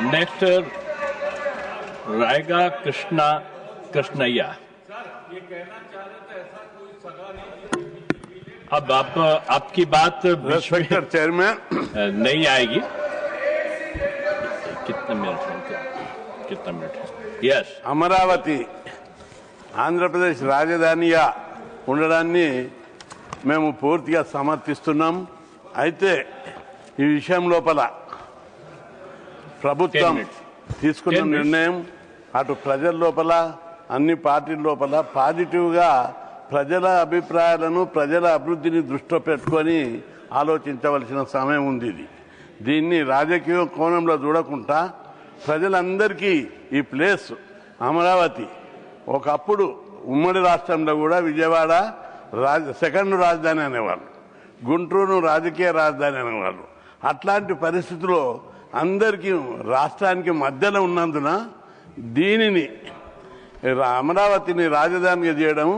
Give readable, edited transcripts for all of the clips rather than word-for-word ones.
Next रायगा Krishnaiah. अब आपकी बात रेस्पेक्टेड चेयरमैन नहीं आएगी। कितना मिनट है? यस। అమరావతి ఆంధ్రప్రదేశ్ రాజధానిగా ఉండడాన్ని మేము పూర్తిగా సమర్థిస్తున్నాం. అయితే ఈ విషయం లోపల ప్రభుత్వం తీసుకున్న నిర్ణయం అటు ప్రజల లోపల అన్ని పార్టీల లోపల పాజిటివ్గా ప్రజల అభిప్రాయాలను ప్రజల అభివృద్ధిని దృష్టిలో పెట్టుకొని ఆలోచించవలసిన సమయం ఉంది. దీన్ని రాజకీయ కోణంలో చూడకుండా ప్రజలందరికీ ఈ ప్లేస్ అమరావతి ఒకప్పుడు ఉమ్మడి రాష్ట్రంలో కూడా విజయవాడ సెకండ్ రాజధాని అనేవాళ్ళు, గుంటూరు రాజకీయ రాజధాని అనేవాళ్ళు. అట్లాంటి పరిస్థితుల్లో అందరికీ రాష్ట్రానికి మధ్యలో ఉన్నందున దీనిని అమరావతిని రాజధానిగా చేయడం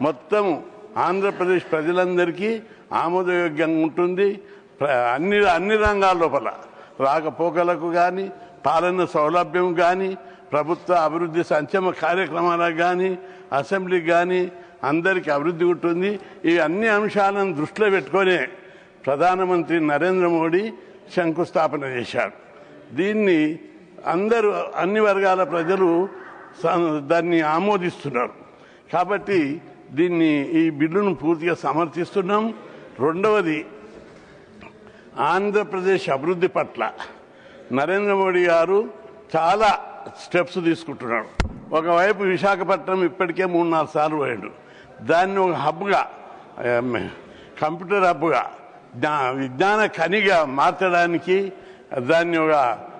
మొత్తం ఆంధ్రప్రదేశ్ ప్రజలందరికీ ఆమోదయోగ్యంగా ఉంటుంది. అన్ని రంగాల లోపల రాకపోకలకు కానీ, పాలన సౌలభ్యం కానీ, ప్రభుత్వ అభివృద్ధి సంక్షేమ కార్యక్రమాలకు కానీ, అసెంబ్లీకి కానీ అందరికీ అభివృద్ధి ఉంటుంది. ఈ అన్ని అంశాలను దృష్టిలో పెట్టుకొని ప్రధానమంత్రి నరేంద్ర మోడీ శంకుస్థాపన చేశాడు. దీన్ని అందరూ అన్ని వర్గాల ప్రజలు దాన్ని ఆమోదిస్తున్నారు. కాబట్టి దీన్ని ఈ బిల్లును పూర్తిగా సమర్థిస్తున్నాం. రెండవది, ఆంధ్రప్రదేశ్ అభివృద్ధి పట్ల నరేంద్ర మోడీ గారు చాలా స్టెప్స్ తీసుకుంటున్నాడు. ఒకవైపు విశాఖపట్నం ఇప్పటికే 3-4 సార్లు పోయాడు. దాన్ని ఒక హబ్గా, కంప్యూటర్ హబ్గా, విజ్ఞాన ఖనిగా మార్చడానికి దాన్ని ఒక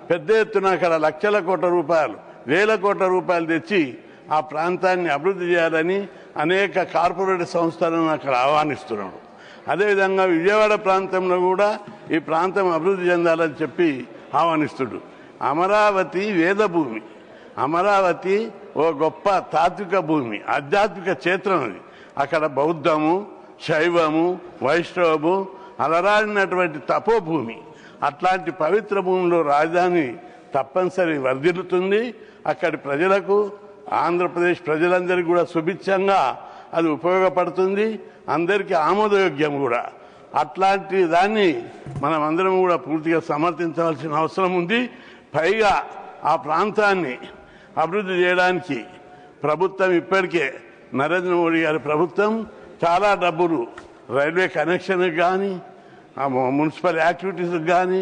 పెద్ద ఎత్తున అక్కడ లక్షల కోట్ల రూపాయలు, వేల కోట్ల రూపాయలు తెచ్చి ఆ ప్రాంతాన్ని అభివృద్ధి చేయాలని అనేక కార్పొరేట్ సంస్థలను అక్కడ ఆహ్వానిస్తున్నాడు. అదేవిధంగా విజయవాడ ప్రాంతంలో కూడా ఈ ప్రాంతం అభివృద్ధి చెందాలని చెప్పి ఆహ్వానిస్తుడు. అమరావతి వేదభూమి, అమరావతి ఓ గొప్ప తాత్విక భూమి, ఆధ్యాత్మిక క్షేత్రం. అది అక్కడ బౌద్ధము, శైవము, వైష్ణవము అలరాడినటువంటి తపోభూమి. అట్లాంటి పవిత్ర భూమిలో రాజధాని తప్పనిసరి వర్ధిల్లుతుంది. అక్కడి ప్రజలకు, ఆంధ్రప్రదేశ్ ప్రజలందరికీ కూడా సుభిక్షంగా అది ఉపయోగపడుతుంది, అందరికీ ఆమోదయోగ్యం కూడా. అట్లాంటి దాన్ని మనం అందరం కూడా పూర్తిగా సమర్థించవలసిన అవసరం ఉంది. పైగా ఆ ప్రాంతాన్ని అభివృద్ధి చేయడానికి ప్రభుత్వం ఇప్పటికే నరేంద్ర మోడీ గారి ప్రభుత్వం చాలా డబ్బులు రైల్వే కనెక్షన్కి కానీ, మున్సిపల్ యాక్టివిటీస్కి కానీ,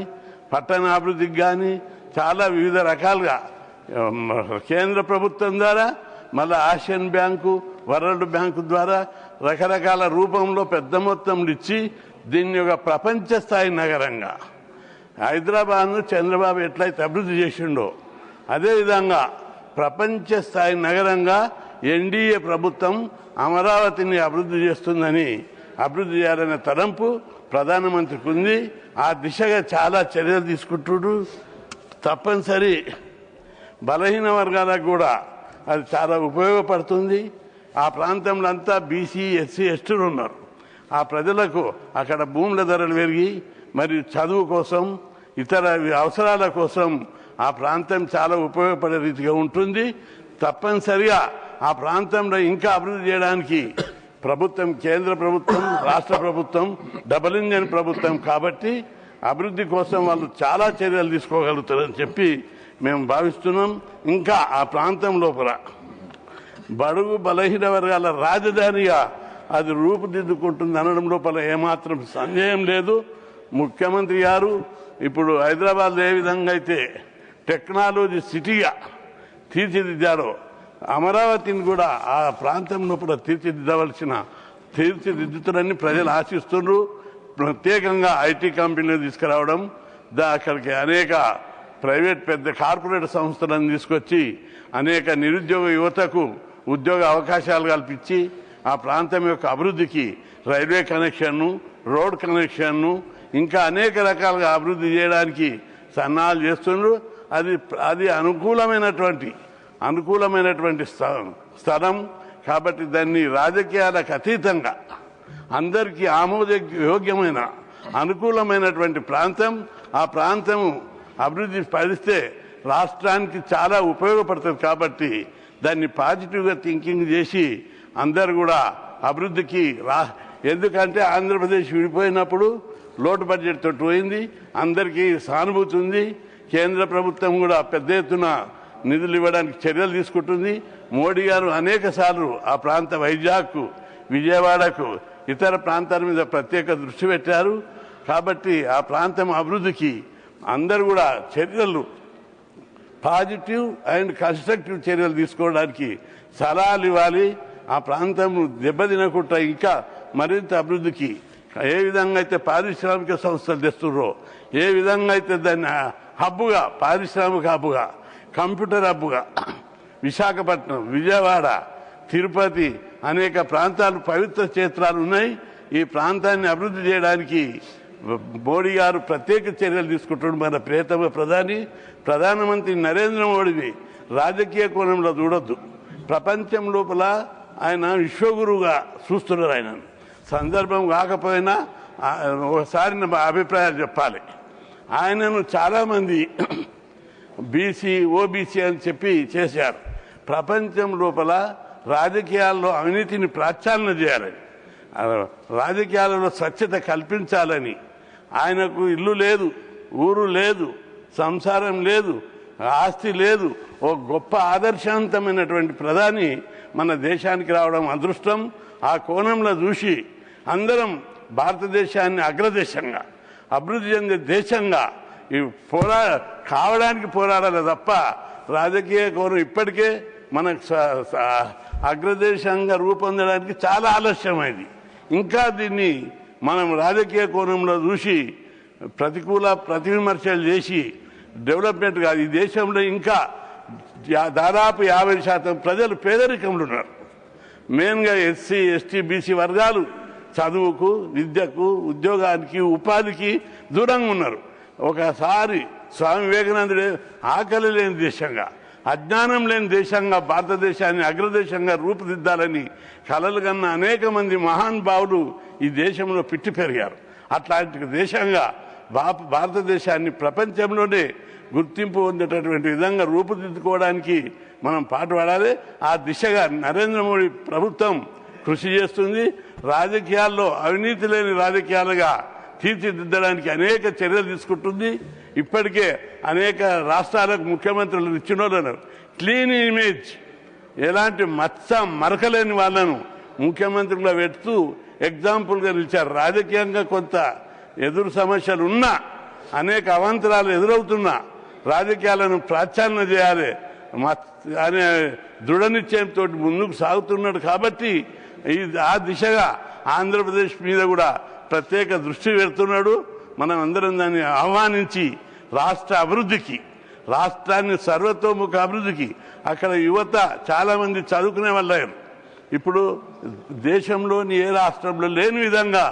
పట్టణాభివృద్ధికి కానీ చాలా వివిధ రకాలుగా కేంద్ర ప్రభుత్వం ద్వారా, మళ్ళీ ఆసియన్ బ్యాంకు, వరల్డ్ బ్యాంకు ద్వారా రకరకాల రూపంలో పెద్ద మొత్తంలో ఇచ్చి దీన్ని ఒక ప్రపంచ స్థాయి నగరంగా హైదరాబాద్ను చంద్రబాబు ఎట్లయితే అభివృద్ధి చేసిండో అదేవిధంగా ప్రపంచ స్థాయి నగరంగా ఎన్డీఏ ప్రభుత్వం అమరావతిని అభివృద్ధి చేస్తుందని, అభివృద్ధి చేయాలనే తలంపు ప్రధానమంత్రికి ఉంది. ఆ దిశగా చాలా చర్యలు తీసుకుంటుడు. తప్పనిసరి బలహీన వర్గాలకు కూడా అది చాలా ఉపయోగపడుతుంది. ఆ ప్రాంతంలో అంతా బీసీ, ఎస్సీ, ఎస్టీలు ఉన్నారు. ఆ ప్రజలకు అక్కడ భూముల ధరలు పెరిగి మరి చదువు కోసం, ఇతర అవసరాల కోసం ఆ ప్రాంతం చాలా ఉపయోగపడే రీతిగా ఉంటుంది. తప్పనిసరిగా ఆ ప్రాంతంలో ఇంకా అభివృద్ధి చేయడానికి ప్రభుత్వం, కేంద్ర ప్రభుత్వం, రాష్ట్ర ప్రభుత్వం డబుల్ ఇంజన్ ప్రభుత్వం కాబట్టి అభివృద్ధి కోసం వాళ్ళు చాలా చర్యలు తీసుకోగలుగుతారని చెప్పి మేము భావిస్తున్నాం. ఇంకా ఆ ప్రాంతం లోపల బడుగు బలహీన వర్గాల రాజధానిగా అది రూపుదిద్దుకుంటుంది అనడం లోపల ఏమాత్రం సందేహం లేదు. ముఖ్యమంత్రి గారు ఇప్పుడు హైదరాబాద్ ఏ విధంగా అయితే టెక్నాలజీ సిటీగా తీర్చిదిద్దారో అమరావతిని కూడా ఆ ప్రాంతం లోపల తీర్చిదిద్దుతారని ప్రజలు ఆశిస్తున్నారు. ప్రత్యేకంగా ఐటీ కంపెనీలు తీసుకురావడం, అక్కడికి అనేక ప్రైవేట్ పెద్ద కార్పొరేట్ సంస్థలను తీసుకొచ్చి అనేక నిరుద్యోగ యువతకు ఉద్యోగ అవకాశాలు కల్పించి ఆ ప్రాంతం యొక్క అభివృద్ధికి రైల్వే కనెక్షన్ను, రోడ్ కనెక్షన్ను ఇంకా అనేక రకాలుగా అభివృద్ధి చేయడానికి సన్నాహాలు చేస్తున్నారు. అది అనుకూలమైనటువంటి స్థలం కాబట్టి దాన్ని రాజకీయాలకు అతీతంగా అందరికీ ఆమోదయోగ్యమైన అనుకూలమైనటువంటి ప్రాంతం. ఆ ప్రాంతం అభివృద్ధి పరిస్తే రాష్ట్రానికి చాలా ఉపయోగపడుతుంది. కాబట్టి దాన్ని పాజిటివ్గా థింకింగ్ చేసి అందరు కూడా అభివృద్ధికి ఎందుకంటే ఆంధ్రప్రదేశ్ విడిపోయినప్పుడు లోటు బడ్జెట్ తోటి పోయింది, అందరికీ సానుభూతి ఉంది. కేంద్ర ప్రభుత్వం కూడా పెద్ద ఎత్తున నిధులు ఇవ్వడానికి చర్యలు తీసుకుంటుంది. మోడీ గారు అనేక సార్లు ఆ ప్రాంత వైజాగ్, విజయవాడకు, ఇతర ప్రాంతాల మీద ప్రత్యేక దృష్టి పెట్టారు. కాబట్టి ఆ ప్రాంతం అభివృద్ధికి అందరూ కూడా చర్యలు పాజిటివ్ అండ్ కన్స్ట్రక్టివ్ చర్యలు తీసుకోవడానికి సలహాలు ఇవ్వాలి. ఆ ప్రాంతం దెబ్బతినకుండా ఇంకా మరింత అభివృద్ధికి ఏ విధంగా అయితే పారిశ్రామిక సంస్థలు తెస్తున్నారో, ఏ విధంగా అయితే దాన్ని హబ్బుగా, పారిశ్రామిక హబ్బుగా, కంప్యూటర్ హబ్బుగా విశాఖపట్నం, విజయవాడ, తిరుపతి అనేక ప్రాంతాలు పవిత్ర క్షేత్రాలు ఉన్నాయి. ఈ ప్రాంతాన్ని అభివృద్ధి చేయడానికి మోడీ గారు ప్రత్యేక చర్యలు తీసుకుంటున్నారు. మన ప్రియతమ ప్రధానమంత్రి నరేంద్ర మోడీని రాజకీయ కోణంలో చూడొద్దు. ప్రపంచం లోపల ఆయన విశ్వగురువుగా చూస్తున్నారు. ఆయన సందర్భం కాకపోయినా ఒకసారి నా అభిప్రాయాలు చెప్పాలి. ఆయనను చాలామంది బీసీ, ఓబీసీ అని చెప్పి చేశారు. ప్రపంచం లోపల రాజకీయాల్లో అవినీతిని ప్రక్షాళన చేయాలని, రాజకీయాలలో స్వచ్ఛత కల్పించాలని, ఆయనకు ఇల్లు లేదు, ఊరు లేదు, సంసారం లేదు, ఆస్తి లేదు, ఓ గొప్ప ఆదర్శవంతమైనటువంటి ప్రధాని మన దేశానికి రావడం అదృష్టం. ఆ కోణంలో చూసి అందరం భారతదేశాన్ని అగ్రదేశంగా, అభివృద్ధి చెందే దేశంగా కావడానికి పోరాడాలి తప్ప రాజకీయ కోణం ఇప్పటికే మనకు అగ్రదేశంగా రూపొందడానికి చాలా ఆలస్యమైంది. ఇంకా దీన్ని మనం రాజకీయ కోణంలో చూసి ప్రతివిమర్శలు చేసి డెవలప్మెంట్ కాదు. ఈ దేశంలో ఇంకా దాదాపు 50% ప్రజలు పేదరికంలో ఉన్నారు. మెయిన్గా ఎస్సీ, ఎస్టీ, బీసీ వర్గాలు చదువుకు, విద్యకు, ఉద్యోగానికి, ఉపాధికి దూరంగా ఉన్నారు. ఒకసారి స్వామి వివేకానందుడే ఆకలి లేని దేశంగా, అజ్ఞానం లేని దేశంగా భారతదేశాన్ని అగ్రదేశంగా రూపుదిద్దాలని కలలు కన్న అనేక మంది మహానుభావులు ఈ దేశంలో పిట్టి పెరిగారు. అట్లాంటి దేశంగా భారతదేశాన్ని ప్రపంచంలోనే గుర్తింపు పొందేటటువంటి విధంగా రూపుదిద్దుకోవడానికి మనం పాటుపడాలి. ఆ దిశగా నరేంద్ర మోడీ ప్రభుత్వం కృషి చేస్తుంది. రాజకీయాల్లో అవినీతి లేని రాజకీయాలుగా తీర్చిదిద్దడానికి అనేక చర్యలు తీసుకుంటుంది. ఇప్పటికే అనేక రాష్ట్రాలకు ముఖ్యమంత్రులు ఇచ్చిన వాళ్ళను క్లీన్ ఇమేజ్, ఎలాంటి మరకలేని వాళ్ళను ముఖ్యమంత్రులుగా పెడుతూ ఎగ్జాంపుల్గా నిలిచారు. రాజకీయంగా కొంత ఎదురు సమస్యలు ఉన్నా, అనేక అవాంతరాలు ఎదురవుతున్నా రాజకీయాలను ప్రక్షాళన చేయాలి అనే దృఢ నిశ్చయంతో ముందుకు సాగుతున్నాడు. కాబట్టి ఆ దిశగా ఆంధ్రప్రదేశ్ మీద కూడా ప్రత్యేక దృష్టి పెడుతున్నాడు. మనం అందరం దాన్ని ఆహ్వానించి రాష్ట్ర అభివృద్ధికి, రాష్ట్రాన్ని సర్వతోముఖ అభివృద్ధికి, అక్కడ యువత చాలామంది చదువుకునే వాళ్ళయ్యారు. ఇప్పుడు దేశంలోని ఏ రాష్ట్రంలో లేని విధంగా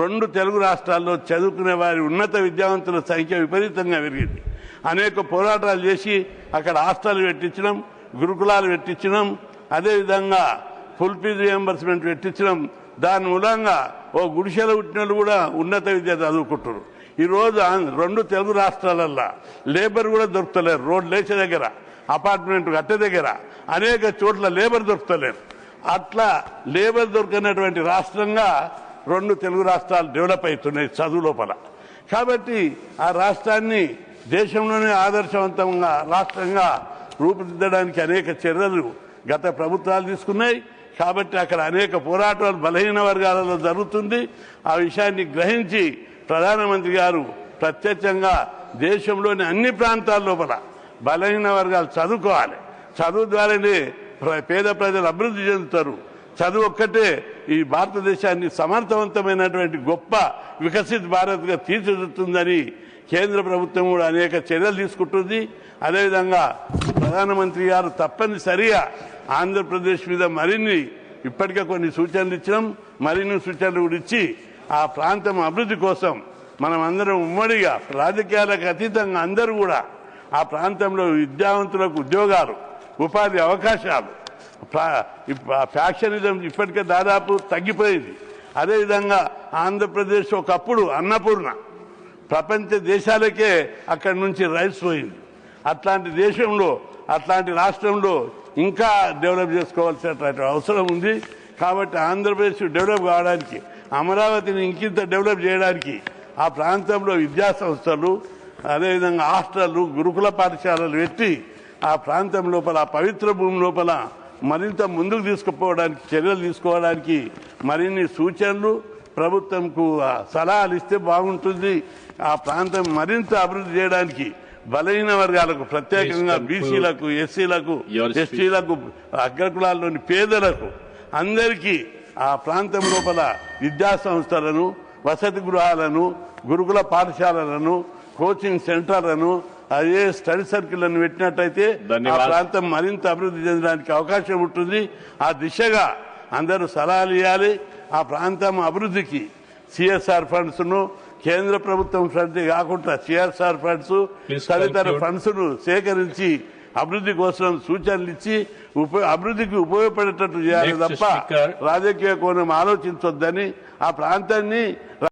2 తెలుగు రాష్ట్రాల్లో చదువుకునే వారి ఉన్నత విద్యావంతుల సంఖ్య విపరీతంగా పెరిగింది. అనేక పోరాటాలు చేసి అక్కడ హాస్టల్ పెట్టించడం, గురుకులాలు పెట్టించడం, అదేవిధంగా ఫుల్ ఫీజు రియంబర్స్మెంట్ పెట్టించడం. దాని మూలంగా ఓ గుడిసెల పుట్టినలు కూడా ఉన్నత విద్య చదువుకుంటున్నారు. ఈరోజు 2 తెలుగు రాష్ట్రాలల్లో లేబర్ కూడా దొరుకుతలేరు. రోడ్ లేచే దగ్గర, అపార్ట్మెంట్ కట్టే దగ్గర అనేక చోట్ల లేబర్ దొరుకుతలేరు. అట్లా లేబర్ దొరికినటువంటి రాష్ట్రంగా 2 తెలుగు రాష్ట్రాలు డెవలప్ అవుతున్నాయి చదువు లోపల. కాబట్టి ఆ రాష్ట్రాన్ని దేశంలోనే ఆదర్శవంతంగా రాష్ట్రంగా రూపుదిద్దడానికి అనేక చర్యలు గత ప్రభుత్వాలు తీసుకున్నాయి. కాబట్టి అక్కడ అనేక పోరాటాలు బలహీన వర్గాలలో జరుగుతుంది. ఆ విషయాన్ని గ్రహించి ప్రధానమంత్రి గారు ప్రత్యక్షంగా దేశంలోని అన్ని ప్రాంతాల లోపల బలహీన వర్గాలు చదువుకోవాలి. చదువు ద్వారానే పేద ప్రజలు అభివృద్ధి చెందుతారు. చదువు ఒక్కటే ఈ భారతదేశాన్ని సమర్థవంతమైనటువంటి గొప్ప వికసిత్ భారత్గా తీర్చిదిద్దుతుందని కేంద్ర ప్రభుత్వం కూడా అనేక చర్యలు తీసుకుంటుంది. అదేవిధంగా ప్రధానమంత్రి గారు తప్పనిసరిగా ఆంధ్రప్రదేశ్ మీద మరిన్ని ఇప్పటికే కొన్ని సూచనలు ఇచ్చినాం, మరిన్ని సూచనలు కూడా ఇచ్చి ఆ ప్రాంతం అభివృద్ధి కోసం మనం అందరం ఉమ్మడిగా రాజకీయాలకు అతీతంగా అందరూ కూడా ఆ ప్రాంతంలో విద్యావంతులకు ఉద్యోగాలు, ఉపాధి అవకాశాలు, ఫ్యాక్షనిజం ఇప్పటికే దాదాపు తగ్గిపోయింది. అదేవిధంగా ఆంధ్రప్రదేశ్ ఒకప్పుడు అన్నపూర్ణ, ప్రపంచ దేశాలకే అక్కడి నుంచి రైస్ పోయింది. అట్లాంటి దేశంలో అట్లాంటి రాష్ట్రంలో ఇంకా డెవలప్ చేసుకోవాల్సినటువంటి అవసరం ఉంది. కాబట్టి ఆంధ్రప్రదేశ్ డెవలప్ కావడానికి, అమరావతిని ఇంకింత డెవలప్ చేయడానికి ఆ ప్రాంతంలో విద్యా సంస్థలు, అదేవిధంగా హాస్టళ్లు, గురుకుల పాఠశాలలు పెట్టి ఆ ప్రాంతం లోపల, ఆ పవిత్ర భూమి లోపల మరింత ముందుకు తీసుకుపోవడానికి చర్యలు తీసుకోవడానికి మరిన్ని సూచనలు ప్రభుత్వంకు సలహాలు ఇస్తే బాగుంటుంది. ఆ ప్రాంతం మరింత అభివృద్ధి చేయడానికి బలహీన వర్గాలకు, ప్రత్యేకంగా బీసీలకు, ఎస్సీలకు, ఎస్టీలకు, అగ్రకులాల్లోని పేదలకు అందరికీ ఆ ప్రాంతం లోపల విద్యా సంస్థలను, వసతి గృహాలను, గురుకుల పాఠశాలలను, కోచింగ్ సెంటర్లను, అదే స్టడీ సర్కిళ్లను పెట్టినట్టయితే ఆ ప్రాంతం మరింత అభివృద్ధి చెందడానికి అవకాశం ఉంటుంది. ఆ దిశగా అందరూ సలహాలు ఇవ్వాలి. ఆ ప్రాంతం అభివృద్ధికి సిఎస్ఆర్ ఫండ్స్ ను, కేంద్ర ప్రభుత్వం ఫండ్స్ కాకుండా సిఎస్ఆర్ ఫండ్స్, తదితర ఫండ్స్ ను సేకరించి అభివృద్ధి కోసం సూచనలు ఇచ్చి అభివృద్ధికి ఉపయోగపడేటట్టు చేయాలి తప్ప రాజకీయ కోణం ఆలోచించొద్దని, ఆ ప్రాంతాన్ని